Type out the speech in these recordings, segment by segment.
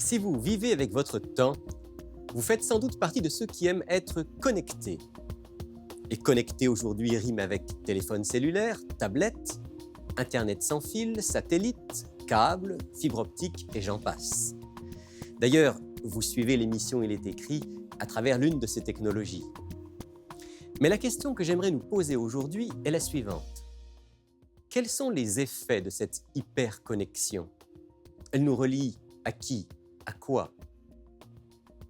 Si vous vivez avec votre temps, vous faites sans doute partie de ceux qui aiment être connectés. Et connecté aujourd'hui rime avec téléphone cellulaire, tablette, Internet sans fil, satellite, câble, fibre optique et j'en passe. D'ailleurs, vous suivez l'émission Il est écrit à travers l'une de ces technologies. Mais la question que j'aimerais nous poser aujourd'hui est la suivante. Quels sont les effets de cette hyperconnexion? Elle nous relie à qui? À quoi?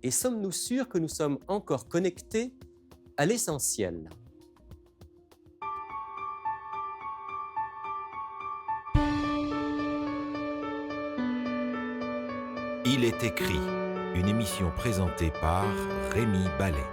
Et sommes-nous sûrs que nous sommes encore connectés à l'essentiel? Il est écrit, une émission présentée par Rémi Ballet.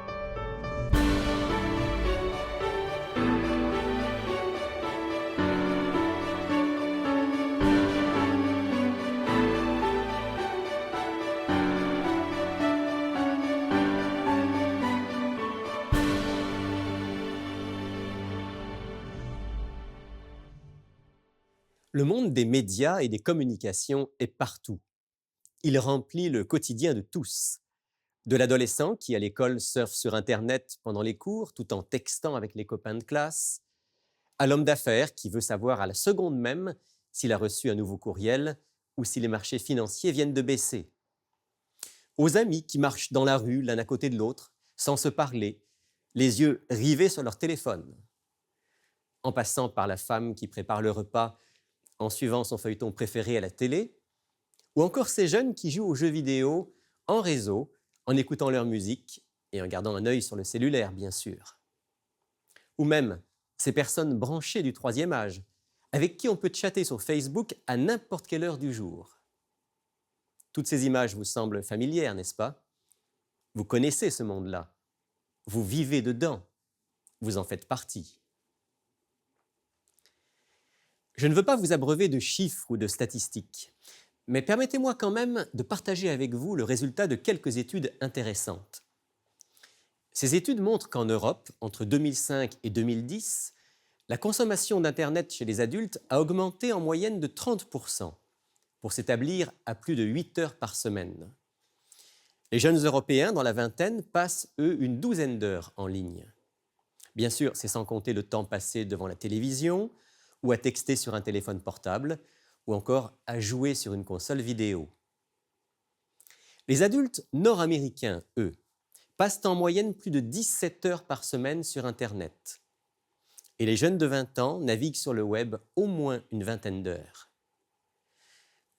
Le monde des médias et des communications est partout. Il remplit le quotidien de tous. De l'adolescent qui, à l'école, surfe sur Internet pendant les cours tout en textant avec les copains de classe, à l'homme d'affaires qui veut savoir à la seconde même s'il a reçu un nouveau courriel ou si les marchés financiers viennent de baisser. Aux amis qui marchent dans la rue l'un à côté de l'autre, sans se parler, les yeux rivés sur leur téléphone. En passant par la femme qui prépare le repas en suivant son feuilleton préféré à la télé, ou encore ces jeunes qui jouent aux jeux vidéo en réseau, en écoutant leur musique et en gardant un œil sur le cellulaire, bien sûr. Ou même ces personnes branchées du troisième âge, avec qui on peut chatter sur Facebook à n'importe quelle heure du jour. Toutes ces images vous semblent familières, n'est-ce pas? Vous connaissez ce monde-là. Vous vivez dedans. Vous en faites partie. Je ne veux pas vous abreuver de chiffres ou de statistiques, mais permettez-moi quand même de partager avec vous le résultat de quelques études intéressantes. Ces études montrent qu'en Europe, entre 2005 et 2010, la consommation d'Internet chez les adultes a augmenté en moyenne de 30%, pour s'établir à plus de 8 heures par semaine. Les jeunes Européens dans la vingtaine passent, eux, une douzaine d'heures en ligne. Bien sûr, c'est sans compter le temps passé devant la télévision, ou à texter sur un téléphone portable, ou encore à jouer sur une console vidéo. Les adultes nord-américains, eux, passent en moyenne plus de 17 heures par semaine sur Internet. Et les jeunes de 20 ans naviguent sur le web au moins une vingtaine d'heures.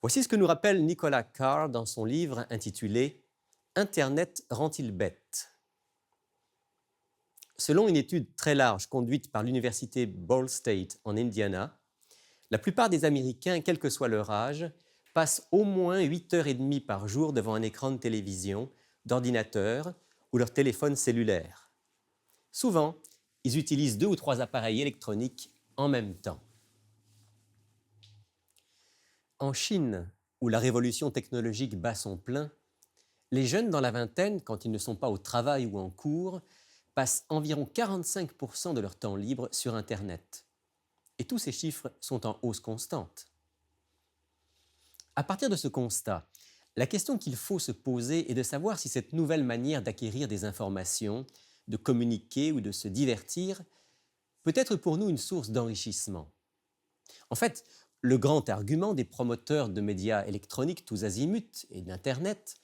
Voici ce que nous rappelle Nicolas Carr dans son livre intitulé « Internet rend-il bête ?» Selon une étude très large conduite par l'université Ball State en Indiana, la plupart des Américains, quel que soit leur âge, passent au moins 8h30 par jour devant un écran de télévision, d'ordinateur ou leur téléphone cellulaire. Souvent, ils utilisent 2 ou 3 appareils électroniques en même temps. En Chine, où la révolution technologique bat son plein, les jeunes dans la vingtaine, quand ils ne sont pas au travail ou en cours, passent environ 45% de leur temps libre sur Internet. Et tous ces chiffres sont en hausse constante. À partir de ce constat, la question qu'il faut se poser est de savoir si cette nouvelle manière d'acquérir des informations, de communiquer ou de se divertir peut être pour nous une source d'enrichissement. En fait, le grand argument des promoteurs de médias électroniques tous azimuts et d'Internet,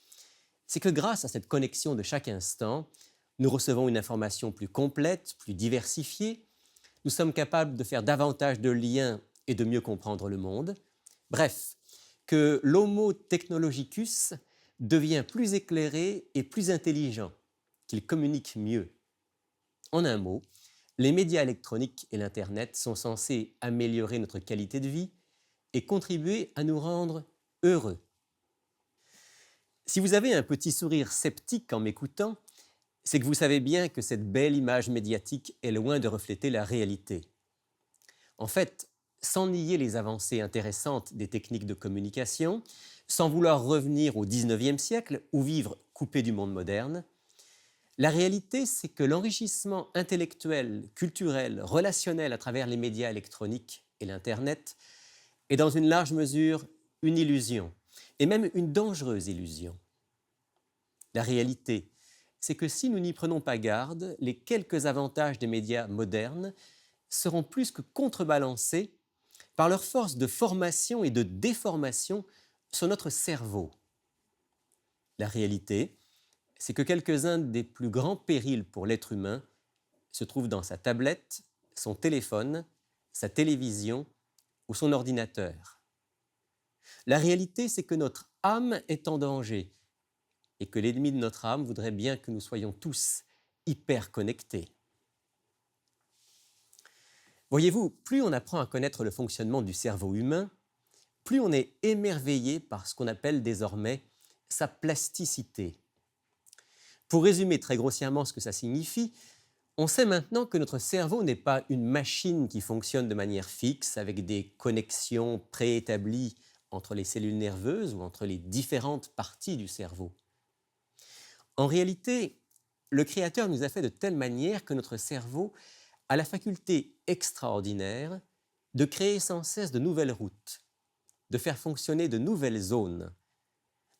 c'est que grâce à cette connexion de chaque instant, nous recevons une information plus complète, plus diversifiée, nous sommes capables de faire davantage de liens et de mieux comprendre le monde. Bref, que l'homo technologicus devient plus éclairé et plus intelligent, qu'il communique mieux. En un mot, les médias électroniques et l'Internet sont censés améliorer notre qualité de vie et contribuer à nous rendre heureux. Si vous avez un petit sourire sceptique en m'écoutant, c'est que vous savez bien que cette belle image médiatique est loin de refléter la réalité. En fait, sans nier les avancées intéressantes des techniques de communication, sans vouloir revenir au XIXe siècle ou vivre coupé du monde moderne, la réalité, c'est que l'enrichissement intellectuel, culturel, relationnel à travers les médias électroniques et l'Internet est dans une large mesure une illusion, et même une dangereuse illusion. La réalité, c'est que si nous n'y prenons pas garde, les quelques avantages des médias modernes seront plus que contrebalancés par leur force de formation et de déformation sur notre cerveau. La réalité, c'est que quelques-uns des plus grands périls pour l'être humain se trouvent dans sa tablette, son téléphone, sa télévision ou son ordinateur. La réalité, c'est que notre âme est en danger et que l'ennemi de notre âme voudrait bien que nous soyons tous hyper connectés. Voyez-vous, plus on apprend à connaître le fonctionnement du cerveau humain, plus on est émerveillé par ce qu'on appelle désormais sa plasticité. Pour résumer très grossièrement ce que ça signifie, on sait maintenant que notre cerveau n'est pas une machine qui fonctionne de manière fixe avec des connexions préétablies entre les cellules nerveuses ou entre les différentes parties du cerveau. En réalité, le Créateur nous a fait de telle manière que notre cerveau a la faculté extraordinaire de créer sans cesse de nouvelles routes, de faire fonctionner de nouvelles zones,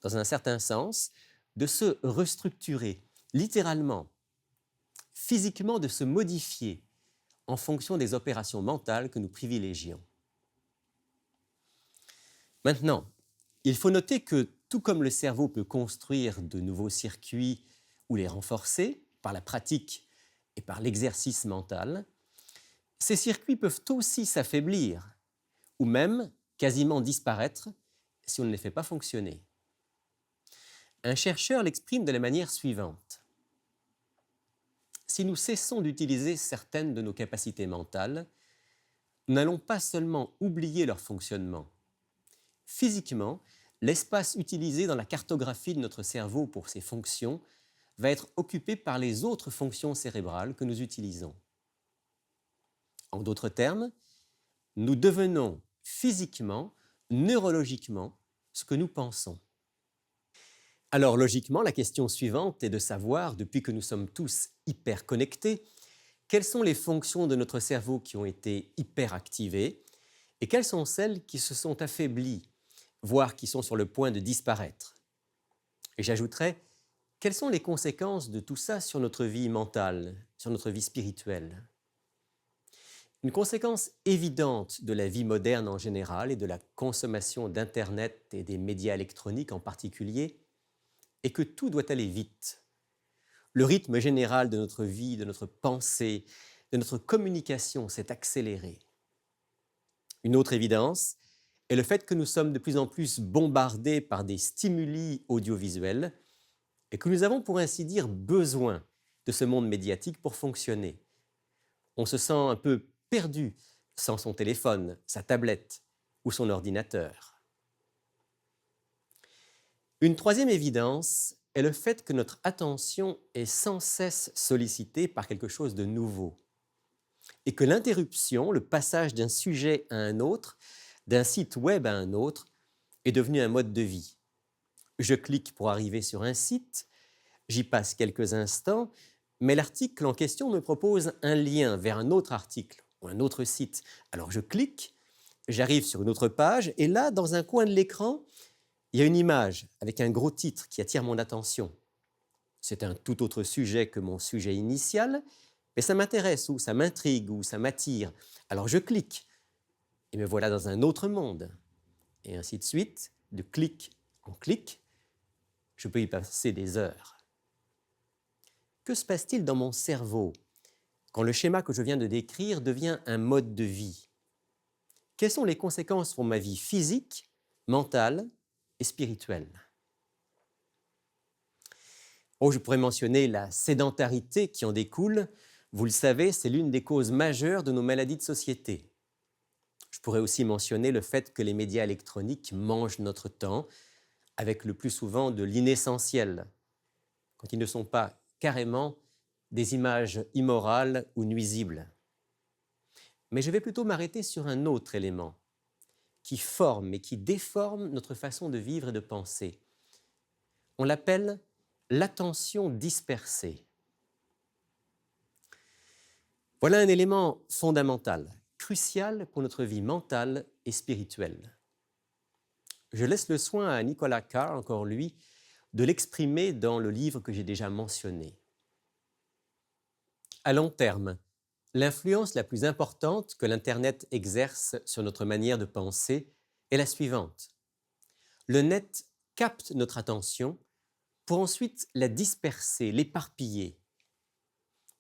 dans un certain sens, de se restructurer, littéralement, physiquement de se modifier en fonction des opérations mentales que nous privilégions. Maintenant, il faut noter que tout comme le cerveau peut construire de nouveaux circuits ou les renforcer par la pratique et par l'exercice mental, ces circuits peuvent aussi s'affaiblir ou même quasiment disparaître si on ne les fait pas fonctionner. Un chercheur l'exprime de la manière suivante. Si nous cessons d'utiliser certaines de nos capacités mentales, nous n'allons pas seulement oublier leur fonctionnement. Physiquement, l'espace utilisé dans la cartographie de notre cerveau pour ses fonctions va être occupé par les autres fonctions cérébrales que nous utilisons. En d'autres termes, nous devenons physiquement, neurologiquement, ce que nous pensons. Alors logiquement, la question suivante est de savoir, depuis que nous sommes tous hyper connectés, quelles sont les fonctions de notre cerveau qui ont été hyperactivées et quelles sont celles qui se sont affaiblies, voire qui sont sur le point de disparaître. Et j'ajouterais, quelles sont les conséquences de tout ça sur notre vie mentale, sur notre vie spirituelle ? Une conséquence évidente de la vie moderne en général et de la consommation d'Internet et des médias électroniques en particulier est que tout doit aller vite. Le rythme général de notre vie, de notre pensée, de notre communication s'est accéléré. Une autre évidence est le fait que nous sommes de plus en plus bombardés par des stimuli audiovisuels et que nous avons pour ainsi dire besoin de ce monde médiatique pour fonctionner. On se sent un peu perdu sans son téléphone, sa tablette ou son ordinateur. Une troisième évidence est le fait que notre attention est sans cesse sollicitée par quelque chose de nouveau et que l'interruption, le passage d'un sujet à un autre, d'un site web à un autre, est devenu un mode de vie. Je clique pour arriver sur un site, j'y passe quelques instants, mais l'article en question me propose un lien vers un autre article ou un autre site. Alors je clique, j'arrive sur une autre page et là, dans un coin de l'écran, il y a une image avec un gros titre qui attire mon attention. C'est un tout autre sujet que mon sujet initial, mais ça m'intéresse ou ça m'intrigue ou ça m'attire. Alors je clique et me voilà dans un autre monde. Et ainsi de suite, de clic en clic, je peux y passer des heures. Que se passe-t-il dans mon cerveau quand le schéma que je viens de décrire devient un mode de vie? Quelles sont les conséquences pour ma vie physique, mentale et spirituelle? Je pourrais mentionner la sédentarité qui en découle. Vous le savez, c'est l'une des causes majeures de nos maladies de société. Je pourrais aussi mentionner le fait que les médias électroniques mangent notre temps, avec le plus souvent de l'inessentiel, quand ils ne sont pas carrément des images immorales ou nuisibles. Mais je vais plutôt m'arrêter sur un autre élément qui forme et qui déforme notre façon de vivre et de penser. On l'appelle l'attention dispersée. Voilà un élément fondamental, crucial pour notre vie mentale et spirituelle. Je laisse le soin à Nicolas Carr, encore lui, de l'exprimer dans le livre que j'ai déjà mentionné. À long terme, l'influence la plus importante que l'Internet exerce sur notre manière de penser est la suivante. Le net capte notre attention pour ensuite la disperser, l'éparpiller.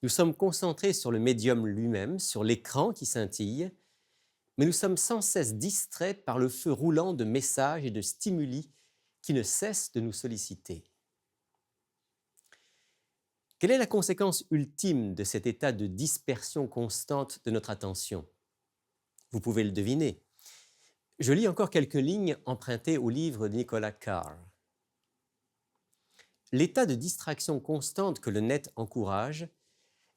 Nous sommes concentrés sur le médium lui-même, sur l'écran qui scintille, mais nous sommes sans cesse distraits par le feu roulant de messages et de stimuli qui ne cessent de nous solliciter. Quelle est la conséquence ultime de cet état de dispersion constante de notre attention? Vous pouvez le deviner. Je lis encore quelques lignes empruntées au livre de Nicolas Carr. L'état de distraction constante que le net encourage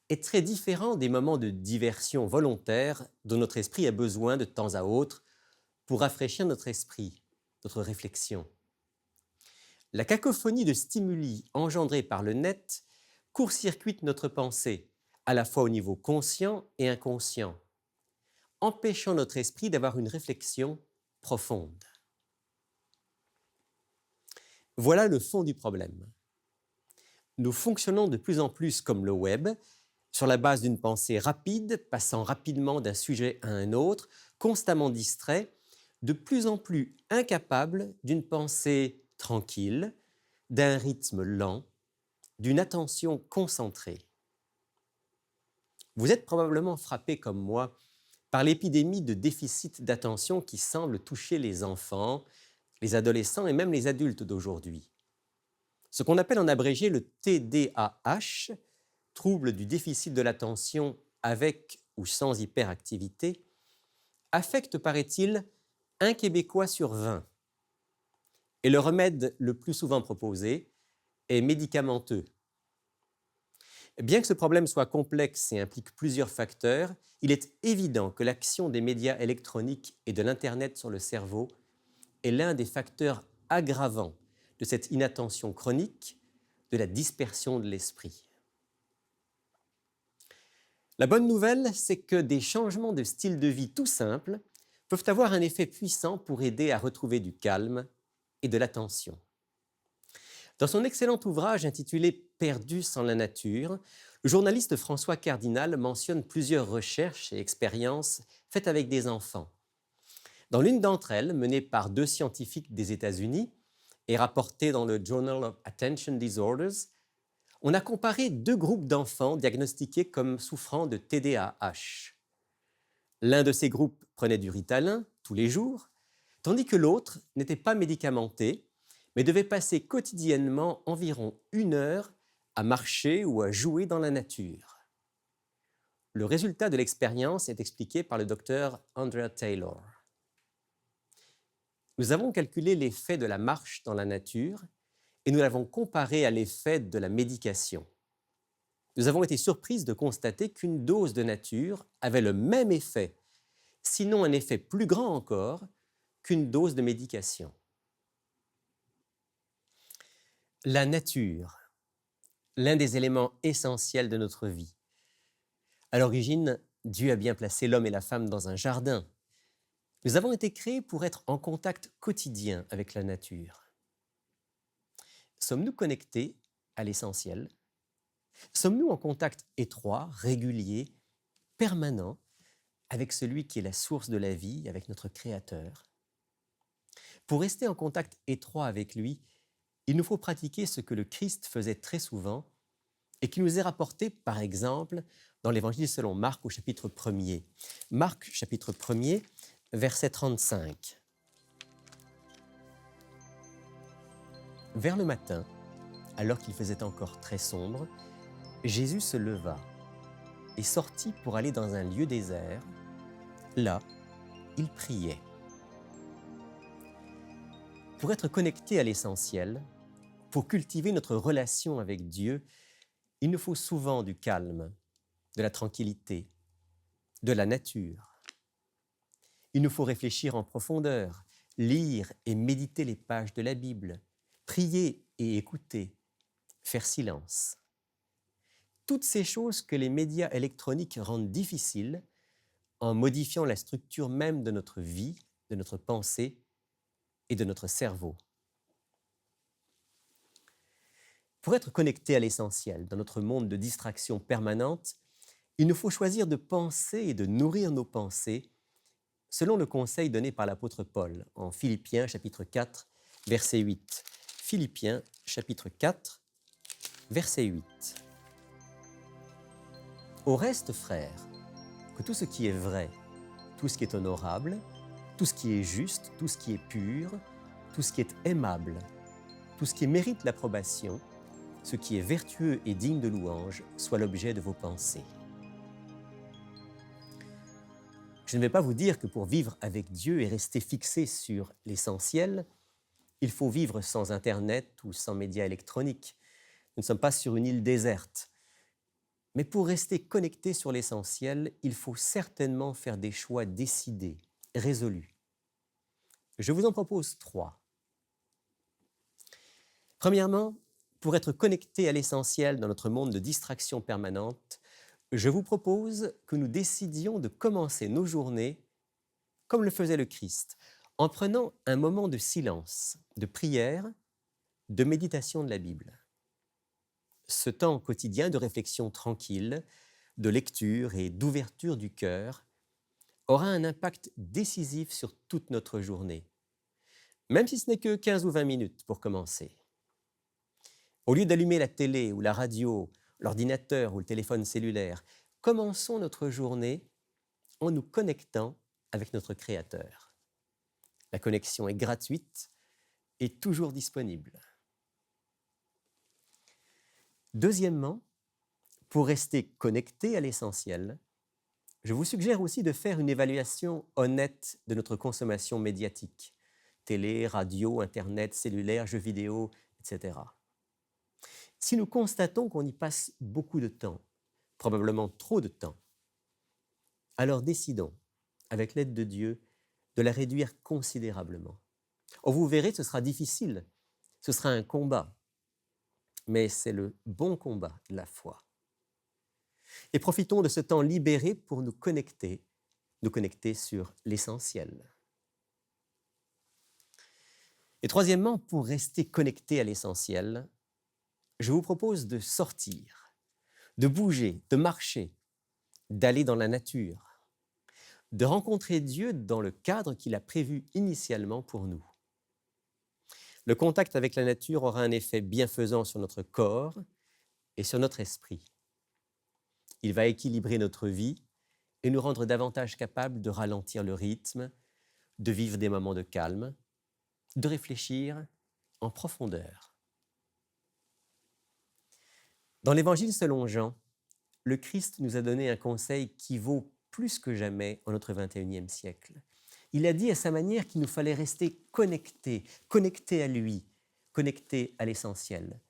est très différent des moments de diversion volontaire dont notre esprit a besoin de temps à autre pour rafraîchir notre esprit, notre réflexion. La cacophonie de stimuli engendrés par le net court-circuite notre pensée, à la fois au niveau conscient et inconscient, empêchant notre esprit d'avoir une réflexion profonde. Voilà le fond du problème. Nous fonctionnons de plus en plus comme le web, sur la base d'une pensée rapide, passant rapidement d'un sujet à un autre, constamment distrait, de plus en plus incapable d'une pensée tranquille, d'un rythme lent, d'une attention concentrée. Vous êtes probablement frappé comme moi par l'épidémie de déficit d'attention qui semble toucher les enfants, les adolescents et même les adultes d'aujourd'hui. Ce qu'on appelle en abrégé le TDAH, trouble du déficit de l'attention avec ou sans hyperactivité, affecte, paraît-il, un Québécois sur 20. Et le remède le plus souvent proposé est médicamenteux. Bien que ce problème soit complexe et implique plusieurs facteurs, il est évident que l'action des médias électroniques et de l'Internet sur le cerveau est l'un des facteurs aggravants de cette inattention chronique, de la dispersion de l'esprit. La bonne nouvelle, c'est que des changements de style de vie tout simples peuvent avoir un effet puissant pour aider à retrouver du calme et de l'attention. Dans son excellent ouvrage intitulé « Perdu sans la nature », le journaliste François Cardinal mentionne plusieurs recherches et expériences faites avec des enfants. Dans l'une d'entre elles, menée par 2 scientifiques des États-Unis et rapportée dans le Journal of Attention Disorders, on a comparé 2 groupes d'enfants diagnostiqués comme souffrant de TDAH. L'un de ces groupes prenait du Ritalin tous les jours, tandis que l'autre n'était pas médicamenté, mais devait passer quotidiennement environ 1 heure à marcher ou à jouer dans la nature. Le résultat de l'expérience est expliqué par le docteur Andrea Taylor. Nous avons calculé l'effet de la marche dans la nature et nous l'avons comparé à l'effet de la médication. Nous avons été surprises de constater qu'une dose de nature avait le même effet, sinon un effet plus grand encore, qu'une dose de médication. La nature, l'un des éléments essentiels de notre vie. À l'origine, Dieu a bien placé l'homme et la femme dans un jardin. Nous avons été créés pour être en contact quotidien avec la nature. Sommes-nous connectés à l'essentiel? Sommes-nous en contact étroit, régulier, permanent avec celui qui est la source de la vie, avec notre Créateur? Pour rester en contact étroit avec lui, il nous faut pratiquer ce que le Christ faisait très souvent et qui nous est rapporté, par exemple, dans l'Évangile selon Marc au chapitre 1er. Marc, chapitre 1er, verset 35. Vers le matin, alors qu'il faisait encore très sombre, Jésus se leva et sortit pour aller dans un lieu désert. Là, il priait. Pour être connecté à l'essentiel, pour cultiver notre relation avec Dieu, il nous faut souvent du calme, de la tranquillité, de la nature. Il nous faut réfléchir en profondeur, lire et méditer les pages de la Bible, prier et écouter, faire silence. Toutes ces choses que les médias électroniques rendent difficiles, en modifiant la structure même de notre vie, de notre pensée, et de notre cerveau. Pour être connecté à l'essentiel dans notre monde de distraction permanente, il nous faut choisir de penser et de nourrir nos pensées selon le conseil donné par l'apôtre Paul en Philippiens chapitre 4, verset 8. Philippiens chapitre 4, verset 8. Au reste, frères, que tout ce qui est vrai, tout ce qui est honorable, tout ce qui est juste, tout ce qui est pur, tout ce qui est aimable, tout ce qui mérite l'approbation, ce qui est vertueux et digne de louange, soit l'objet de vos pensées. Je ne vais pas vous dire que pour vivre avec Dieu et rester fixé sur l'essentiel, il faut vivre sans Internet ou sans médias électroniques. Nous ne sommes pas sur une île déserte. Mais pour rester connecté sur l'essentiel, il faut certainement faire des choix décidés, résolus. Je vous en propose 3. Premièrement, pour être connecté à l'essentiel dans notre monde de distraction permanente, je vous propose que nous décidions de commencer nos journées comme le faisait le Christ, en prenant un moment de silence, de prière, de méditation de la Bible. Ce temps quotidien de réflexion tranquille, de lecture et d'ouverture du cœur aura un impact décisif sur toute notre journée, même si ce n'est que 15 ou 20 minutes pour commencer. Au lieu d'allumer la télé ou la radio, l'ordinateur ou le téléphone cellulaire, commençons notre journée en nous connectant avec notre Créateur. La connexion est gratuite et toujours disponible. Deuxièmement, pour rester connecté à l'essentiel, je vous suggère aussi de faire une évaluation honnête de notre consommation médiatique, télé, radio, Internet, cellulaire, jeux vidéo, etc. Si nous constatons qu'on y passe beaucoup de temps, probablement trop de temps, alors décidons, avec l'aide de Dieu, de la réduire considérablement. Oh, vous verrez, ce sera difficile, ce sera un combat, mais c'est le bon combat de la foi. Et profitons de ce temps libéré pour nous connecter sur l'essentiel. Et troisièmement, pour rester connecté à l'essentiel, je vous propose de sortir, de bouger, de marcher, d'aller dans la nature, de rencontrer Dieu dans le cadre qu'il a prévu initialement pour nous. Le contact avec la nature aura un effet bienfaisant sur notre corps et sur notre esprit. Il va équilibrer notre vie et nous rendre davantage capables de ralentir le rythme, de vivre des moments de calme, de réfléchir en profondeur. Dans l'Évangile selon Jean, le Christ nous a donné un conseil qui vaut plus que jamais en notre 21e siècle. Il a dit à sa manière qu'il nous fallait rester connectés à lui, connectés à l'essentiel.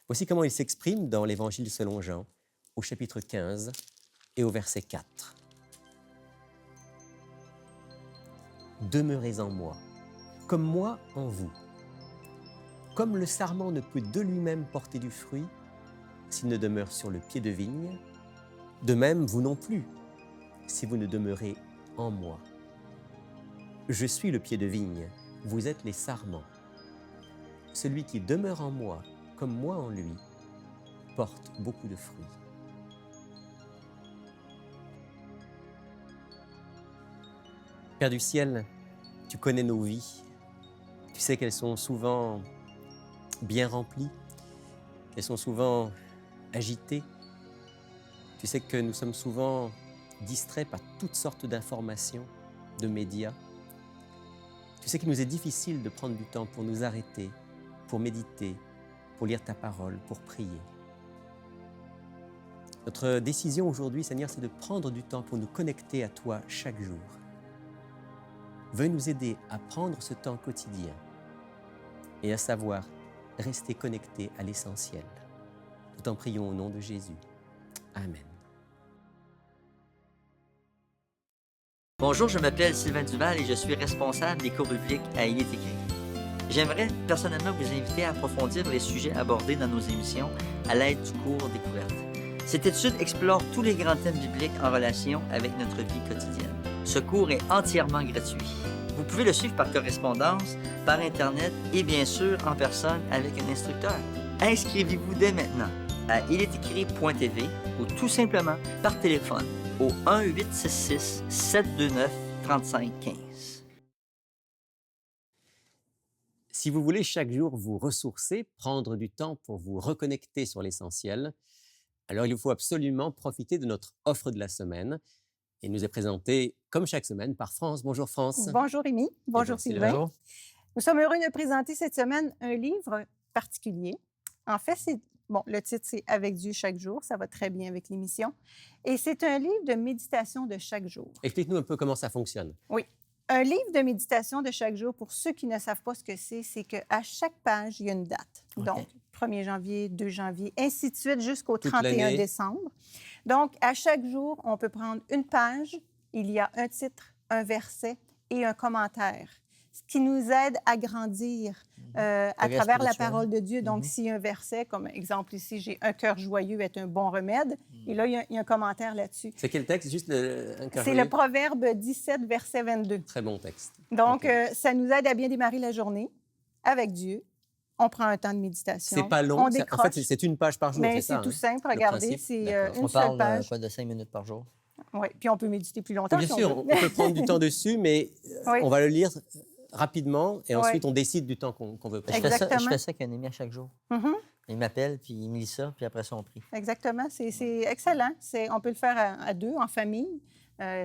Voici comment il s'exprime dans l'Évangile selon Jean, au chapitre 15 et au verset 4. « Demeurez en moi, comme moi en vous. Comme le sarment ne peut de lui-même porter du fruit s'il ne demeure sur le pied de vigne, de même vous non plus, si vous ne demeurez en moi. Je suis le pied de vigne, vous êtes les sarments. Celui qui demeure en moi, comme moi en lui, porte beaucoup de fruits. » Père du ciel, tu connais nos vies. Tu sais qu'elles sont souvent bien remplies, qu'elles sont souvent agitées. Tu sais que nous sommes souvent distraits par toutes sortes d'informations, de médias. Tu sais qu'il nous est difficile de prendre du temps pour nous arrêter, pour méditer, pour lire ta parole, pour prier. Notre décision aujourd'hui, Seigneur, c'est de prendre du temps pour nous connecter à toi chaque jour. Veuille nous aider à prendre ce temps quotidien et à savoir rester connectés à l'essentiel. Nous t'en prions au nom de Jésus. Amen. Bonjour, je m'appelle Sylvain Duval et je suis responsable des cours bibliques à Il est écrit. J'aimerais personnellement vous inviter à approfondir les sujets abordés dans nos émissions à l'aide du cours Découverte. Cette étude explore tous les grands thèmes bibliques en relation avec notre vie quotidienne. Ce cours est entièrement gratuit. Vous pouvez le suivre par correspondance, par Internet et bien sûr en personne avec un instructeur. Inscrivez-vous dès maintenant à ilestécrit.tv ou tout simplement par téléphone au 1-866-729-3515. Si vous voulez chaque jour vous ressourcer, prendre du temps pour vous reconnecter sur l'essentiel, alors il faut absolument profiter de notre offre de la semaine. Et nous est présentée, comme chaque semaine, par France. Bonjour France. Bonjour Rémi. Bonjour Sylvain. Sylvain. Nous sommes heureux de présenter cette semaine un livre particulier. En fait, le titre, c'est « Avec Dieu chaque jour ». Ça va très bien avec l'émission. Et c'est un livre de méditation de chaque jour. Explique-nous un peu comment ça fonctionne. Oui. Un livre de méditation de chaque jour, pour ceux qui ne savent pas ce que c'est qu'à chaque page, il y a une date. OK. Donc, 1er janvier, 2 janvier, ainsi de suite jusqu'au Toute 31 l'année. décembre. Donc, à chaque jour, on peut prendre une page, il y a un titre, un verset et un commentaire, ce qui nous aide à grandir à Progrès travers la spirituel. parole de Dieu. Donc, si un verset, comme exemple ici, j'ai « Un cœur joyeux est un bon remède », et là, il y a un commentaire là-dessus. C'est quel texte? Juste un C'est le Proverbe 17, verset 22. Très bon texte. Donc, OK. ça nous aide à bien démarrer la journée avec Dieu. On prend un temps de méditation. C'est pas long. On En décroche. fait, c'est une page par jour, Mais c'est c'est ça? tout hein? simple. Le Regardez, principe? c'est D'accord. une On seule parle page. de 5 minutes par jour. Oui, puis on peut méditer plus longtemps. Bien si on sûr, veut. on peut prendre du temps dessus, mais Oui. on va le lire rapidement et Ouais. ensuite on décide du temps qu'on veut prendre. Exactement. Je fais ça avec un ami à chaque jour. Mhm. Il m'appelle, puis il me lit ça, puis après ça, on prie. Exactement. C'est excellent. On peut le faire à deux, en famille.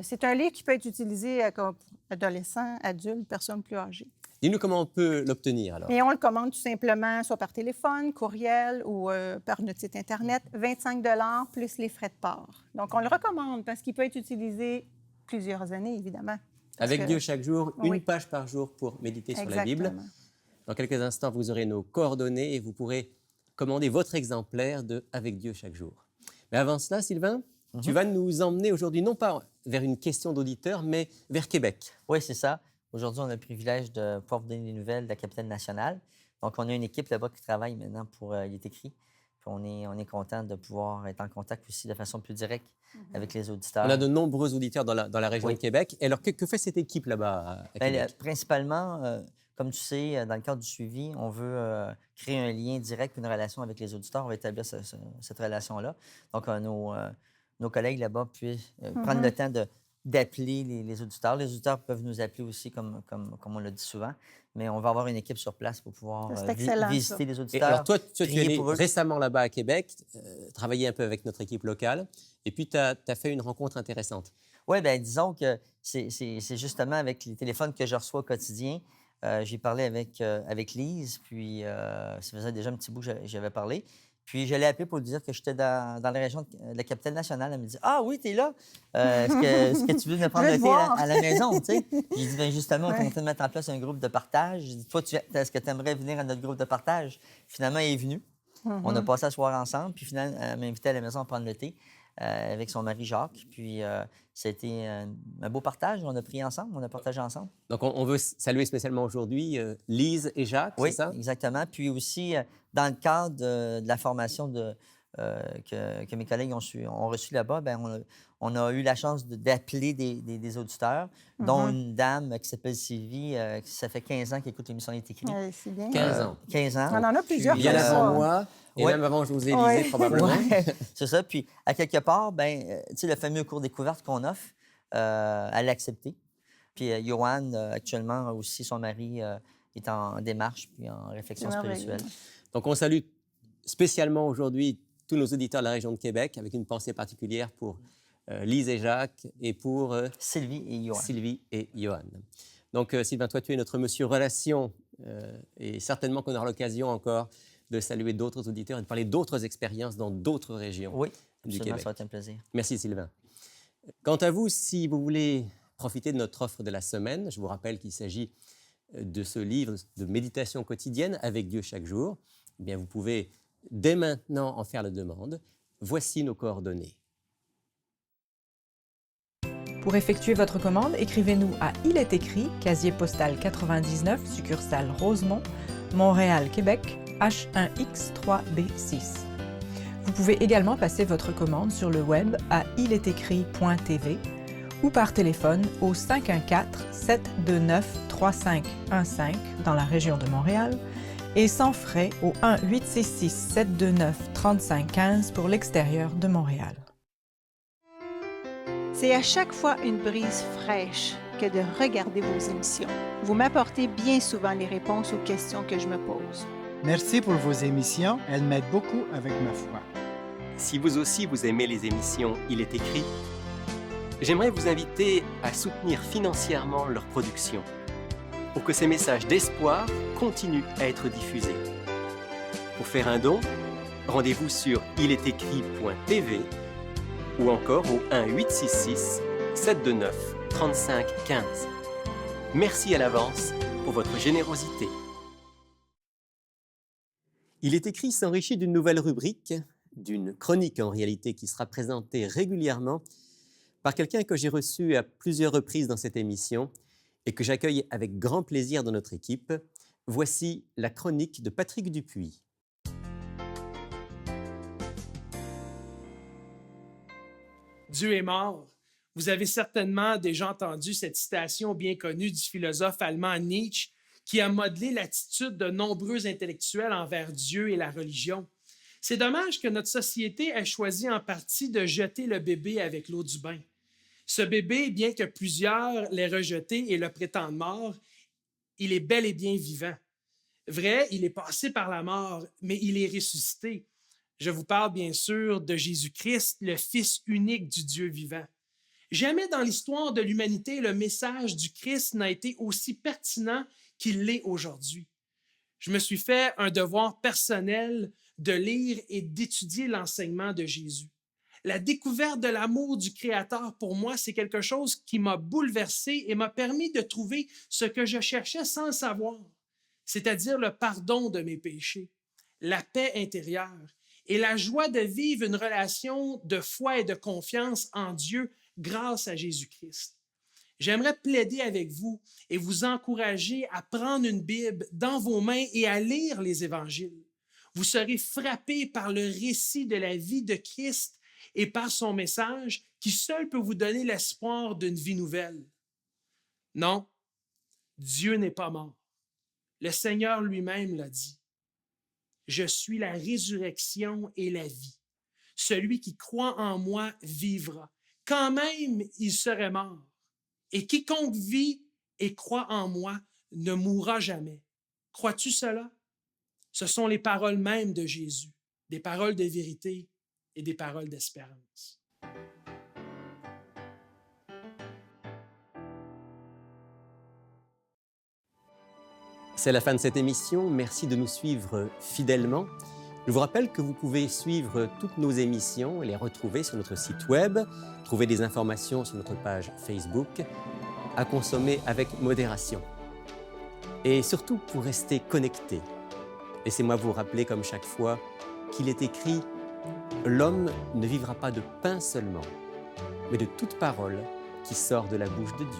C'est un livre qui peut être utilisé comme adolescent, adulte, personne plus âgée. Dis-nous comment on peut l'obtenir alors. Et on le commande tout simplement soit par téléphone, courriel ou par notre site Internet. 25 $ plus les frais de port. Donc, on le recommande parce qu'il peut être utilisé plusieurs années, évidemment. Parce Avec que- Dieu chaque jour, Oui. une page par jour pour méditer sur la Bible. Exactement. Dans quelques instants, vous aurez nos coordonnées et vous pourrez commander votre exemplaire de Avec Dieu chaque jour. Mais avant cela, Sylvain, tu vas nous emmener aujourd'hui non pas vers une question d'auditeur, mais vers Québec. Oui, c'est ça. Aujourd'hui, on a le privilège de pouvoir vous donner des nouvelles de la capitale nationale. Donc, on a une équipe là-bas qui travaille maintenant pour Il est écrit. Puis on est content de pouvoir être en contact aussi de façon plus directe avec les auditeurs. On a de nombreux auditeurs dans la région Oui. de Québec. Et alors, que fait cette équipe là-bas à Ben, Québec? principalement, comme tu sais, dans le cadre du suivi, on veut créer un lien direct, une relation avec les auditeurs. On va établir cette relation-là. Donc, nos collègues là-bas puissent prendre le temps d'appeler les auditeurs. Les auditeurs peuvent nous appeler aussi, comme on l'a dit souvent, mais on va avoir une équipe sur place pour pouvoir C'est excellent, visiter les Et auditeurs. alors, toi, tu es prier allé pour eux. récemment là-bas à Québec, travailler un peu avec notre équipe locale, et puis tu as fait une rencontre intéressante. Oui, bien, disons que c'est justement avec les téléphones que je reçois au quotidien. J'ai parlé avec Lise, puis ça faisait déjà un petit bout que j'avais parlé. Puis je l'ai appelé pour lui dire que j'étais dans la région de la capitale nationale. Elle me dit « Ah oui, t'es là. Est-ce que tu veux me prendre Je veux le te thé voir. à la maison? » tu sais? Puis j'ai dit ben, « Justement, on est Ouais. en train de mettre en place un groupe de partage. » J'ai dit « Toi, est-ce que tu aimerais venir à notre groupe de partage? » Finalement, elle est venue. On a passé la soirée ensemble. Puis finalement, elle m'a invité à la maison à prendre le thé avec son mari Jacques. Puis ça a été un beau partage. On a prié ensemble, on a partagé ensemble. Donc, on veut saluer spécialement aujourd'hui Lise et Jacques, Oui, c'est ça? exactement. Puis aussi, dans le cadre de la formation que mes collègues ont reçue là-bas, ben, on a eu la chance d'appeler des auditeurs, dont une dame qui s'appelle Sylvie, qui ça fait 15 ans qu'elle écoute l'émission Il est écrit. C'est bien. 15 ans. 15 ans. On en a plusieurs Puis, Bien comme ça. avant moi, et Ouais. même avant José Ouais. Lisée, probablement. Ouais, c'est ça. Puis, à quelque part, ben, tu sais, le fameux cours découverte qu'on offre, elle l'a accepté. Puis, Johan, actuellement, aussi, son mari est en démarche puis en réflexion C'est merveilleux. spirituelle. Donc, on salue spécialement aujourd'hui tous nos auditeurs de la région de Québec, avec une pensée particulière pour Lise et Jacques et pour Sylvie et Johan. Sylvie et Johan. Donc, Sylvain, toi, tu es notre monsieur relation et certainement qu'on aura l'occasion encore de saluer d'autres auditeurs et de parler d'autres expériences dans d'autres régions Oui, du absolument, Québec. ça va être un plaisir. Merci, Sylvain. Quant à vous, si vous voulez profiter de notre offre de la semaine, je vous rappelle qu'il s'agit de ce livre de méditation quotidienne avec Dieu chaque jour. Eh bien, vous pouvez dès maintenant en faire la demande. Voici nos coordonnées. Pour effectuer votre commande, écrivez-nous à Il est écrit, casier postal 99, succursale Rosemont, Montréal, Québec, H1X3B6. Vous pouvez également passer votre commande sur le web à ilétécrit.tv ou par téléphone au 514-729-3515 dans la région de Montréal et sans frais au 1-866-729-3515 pour l'extérieur de Montréal. C'est à chaque fois une brise fraîche que de regarder vos émissions. Vous m'apportez bien souvent les réponses aux questions que je me pose. Merci pour vos émissions, elles m'aident beaucoup avec ma foi. Si vous aussi vous aimez les émissions Il est écrit, j'aimerais vous inviter à soutenir financièrement leur production pour que ces messages d'espoir continuent à être diffusés. Pour faire un don, rendez-vous sur ilestécrit.tv ou encore au 1-866-729-3515. Merci à l'avance pour votre générosité. Il est écrit s'enrichit d'une nouvelle rubrique, d'une chronique en réalité qui sera présentée régulièrement par quelqu'un que j'ai reçu à plusieurs reprises dans cette émission et que j'accueille avec grand plaisir dans notre équipe. Voici la chronique de Patrick Dupuis. Dieu est mort. Vous avez certainement déjà entendu cette citation bien connue du philosophe allemand Nietzsche qui a modelé l'attitude de nombreux intellectuels envers Dieu et la religion. C'est dommage que notre société ait choisi en partie de jeter le bébé avec l'eau du bain. Ce bébé, bien que plusieurs l'aient rejeté et le prétendent mort, il est bel et bien vivant. Vrai, il est passé par la mort, mais il est ressuscité. Je vous parle bien sûr de Jésus-Christ, le Fils unique du Dieu vivant. Jamais dans l'histoire de l'humanité, le message du Christ n'a été aussi pertinent qu'il l'est aujourd'hui. Je me suis fait un devoir personnel de lire et d'étudier l'enseignement de Jésus. La découverte de l'amour du Créateur, pour moi, c'est quelque chose qui m'a bouleversé et m'a permis de trouver ce que je cherchais sans le savoir, c'est-à-dire le pardon de mes péchés, la paix intérieure et la joie de vivre une relation de foi et de confiance en Dieu grâce à Jésus-Christ. J'aimerais plaider avec vous et vous encourager à prendre une Bible dans vos mains et à lire les évangiles. Vous serez frappés par le récit de la vie de Christ et par son message qui seul peut vous donner l'espoir d'une vie nouvelle. Non, Dieu n'est pas mort. Le Seigneur lui-même l'a dit. Je suis la résurrection et la vie. Celui qui croit en moi vivra, quand même il serait mort. Et quiconque vit et croit en moi ne mourra jamais. Crois-tu cela? Ce sont les paroles mêmes de Jésus, des paroles de vérité et des paroles d'espérance. C'est la fin de cette émission. Merci de nous suivre fidèlement. Je vous rappelle que vous pouvez suivre toutes nos émissions et les retrouver sur notre site web, trouver des informations sur notre page Facebook, à consommer avec modération. Et surtout pour rester connecté. Laissez-moi vous rappeler comme chaque fois qu'il est écrit « L'homme ne vivra pas de pain seulement, mais de toute parole qui sort de la bouche de Dieu. »